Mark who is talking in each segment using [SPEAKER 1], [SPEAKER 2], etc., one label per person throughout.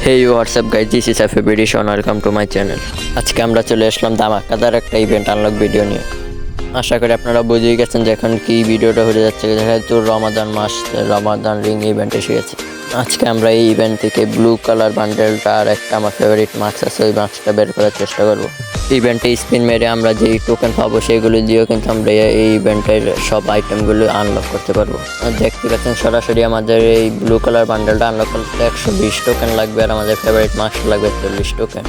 [SPEAKER 1] Hey what's up guys, this is FB Edition, welcome to my channel. আজকে আমরা চলে আসলাম ধামাকাদার একটা ইভেন্ট আনলক ভিডিও নিয়ে। আশা করি আপনারা বুঝেই গেছেন যে এখন কি ভিডিওটা হয়ে যাচ্ছে, যেহেতু রমাদান মাস, রমাদান রিং ইভেন্ট এসে গেছে। আজকে আমরা এই ইভেন্ট থেকে ব্লু কালার বান্ডেলটা আর একটা আমার ফেভারিট মাস্ক আছে, ওই মাস্কটা বের করার চেষ্টা করবো। ইভেন্টে স্পিন মেরে আমরা যেই টোকেন পাবো সেগুলো দিয়েও কিন্তু আমরা এই ইভেন্টের সব আইটেমগুলো আনলক করতে পারবো। দেখতে পাচ্ছেন সরাসরি আমাদের এই ব্লু কালার বান্ডেলটা আনলক করতে 120 টোকেন লাগবে, আর আমাদের ফেভারিট মাস্ক লাগবে 40 টোকেন।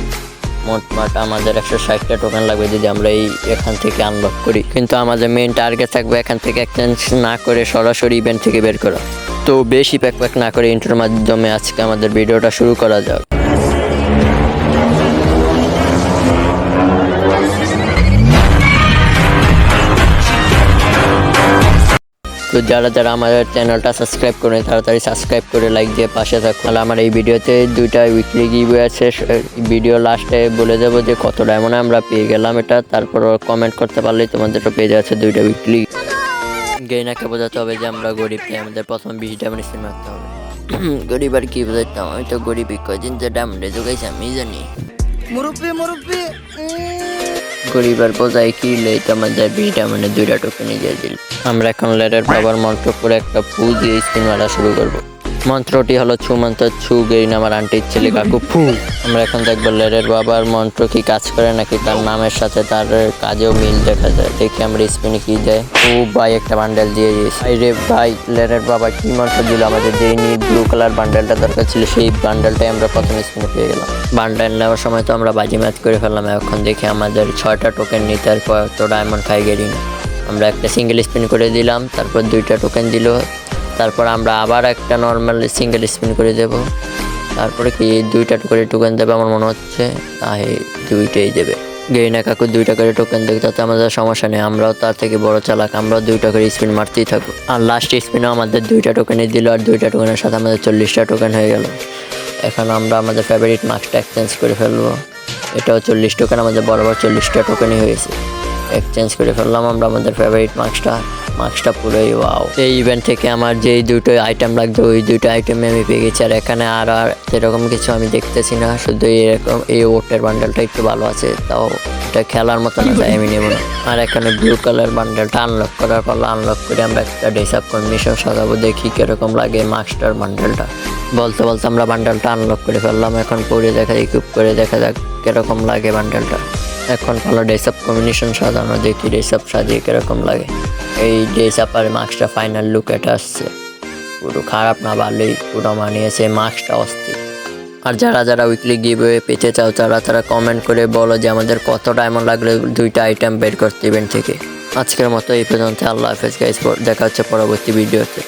[SPEAKER 1] মোটমাট আমাদের 160টা টোকেন লাগবে যদি আমরা এখান থেকে আনলক করি। কিন্তু আমাদের মেইন টার্গেট থাকবে এখান থেকে এক্সচেঞ্জ না করে সরাসরি ইভেন্ট থেকে বের করা। তো বেশি প্যাক না করে ইন্টার মাধ্যমে আজকে আমাদের ভিডিওটা শুরু করা যাক। তো যারা আমাদের চ্যানেলটা সাবস্ক্রাইব করেন তাড়াতাড়ি সাবস্ক্রাইব করে লাইক দিয়ে পাশে থাকুন। আমার এই ভিডিওতে দুইটা উইকলি গিভওয়ে আছে, ভিডিও লাস্টে বলে দেবো যে কত ডায়মন্ড আমরা পেয়ে গেলাম এটা, তারপর কমেন্ট করতে পারলেই তোমাদেরও পেয়ে যাচ্ছে দুইটা উইকলি। গেইনাকে বোঝাতে হবে যে আমরা গরিব, তাই আমাদের প্রথম 20 ডায়মন্ড স্পিন মারতে হবে। গরিব আর কি বোঝাতাম, আমি তো গরিবই, কয়দিন যে ডায়মন্ডে যোগাইছি আমি জানি। মুরব্বি গরিবার বোঝাই কি লেই তো আমাদের 20 ডায়মন্ডে 2টা টোকেন দিয়ে দিল। আমরা এখন লেডার বাবার মন্ত্র করে একটা ফু দিয়ে স্পিন মারা শুরু করবো। মন্ত্রটি হলো ছু মন্ত্র, ছু গেইন আমার আন্টির ছেলে কাকু ফু। আমরা এখন দেখবো লেডার বাবার মন্ত্র কি কাজ করে নাকি তার নামের সাথে তার কাজেও মিল দেখা যায়। দেখি আমরা স্পিনে কি দেয়। ও ভাই একটা বান্ডেল দিয়ে দিয়েছে। রে ভাই লেডার বাবা কি মন্ত্র দিল আমাদের, যেই ব্লু কালার বান্ডেলটা দরকার ছিল সেই বান্ডেলটাই আমরা প্রথম স্পিনে পেয়ে গেলাম। বান্ডেল নেওয়ার সময় তো আমরা বাজি ম্যাচ করে ফেললাম। এখন দেখি আমাদের 6টা টোকেন নিতে আর কত ডায়মন্ড খাই গেলি না। আমরা একটা সিঙ্গেল স্পিন করে দিলাম, তারপর 2টা টোকেন দিল, তারপর আমরা আবার একটা নর্মাল সিঙ্গেল স্পিন করে দেব, তারপরে কি 2টা করে টোকেন দেবে আমার মনে হচ্ছে, তাই 2টাই দেবে। গেইনা কাকু 2টা করে টোকেন দেবে, তাতে আমাদের সমস্যা নেই, আমরাও তার থেকে বড় চালাক, আমরাও 2টা করে স্পিন মারতেই থাকবো। আর লাস্ট স্পিনেও আমাদের 2টা টোকেনই দিল, আর 2টা টোকেনের সাথে আমাদের 40টা টোকেন হয়ে গেল। এখন আমরা আমাদের ফেভারিট মাস্কটা এক্সচেঞ্জ করে ফেলবো। এটাও 40 টোকেন, আমাদের বরাবর 40টা টোকেনই হয়েছে। এক্সচেঞ্জ করে ফেললাম আমরা আমাদের ফেভারিট মাস্কটা পুরোই ওয়াও। এই ইভেন্ট থেকে আমার যেই 2টো আইটেম লাগবে ওই 2টো আইটেম আমি পেয়ে গেছি। আর এখানে আর সেরকম কিছু আমি দেখতেছি না, শুধু এরকম এই ওটের বান্ডেলটা একটু ভালো আছে, তাও এটা খেলার মতো না, তাই আমি নেব না। আর এখানে ব্লু কালার বান্ডেলটা আনলক করার পর আনলক করে আমরা একটা ডেসাপ কম্বিনেশন সাজাবো, দেখি কিরকম লাগে মাস্টার বান্ডেলটা। বলতে আমরা বান্ডেলটা আনলক করে ফেললাম। এখন পরে ইকুইপ করে দেখা যাক কিরকম লাগে বান্ডেলটা। এখন ভালো ড্রেসআপ কম্বিনেশন সাজানো, দেখি ড্রেসআপ সাজিয়ে কিরকম লাগে। এই ড্রেসআপ আর মাস্কটা ফাইনাল লুক এটা আসছে, পুরো খারাপ না, ভালোই পুরো মানিয়েছে, মাস্কটা অস্থির। আর যারা উইকলি গিভওয়ে পেতে চাও তারা কমেন্ট করে বলো যে আমাদের কত ডায়মন্ড লাগলে 2টা আইটেম বের করতে ইভেন্ট থেকে। আজকের মতো এই পর্যন্ত, আল্লাহ হাফেজ গাইস, দেখা হচ্ছে পরবর্তী ভিডিওতে।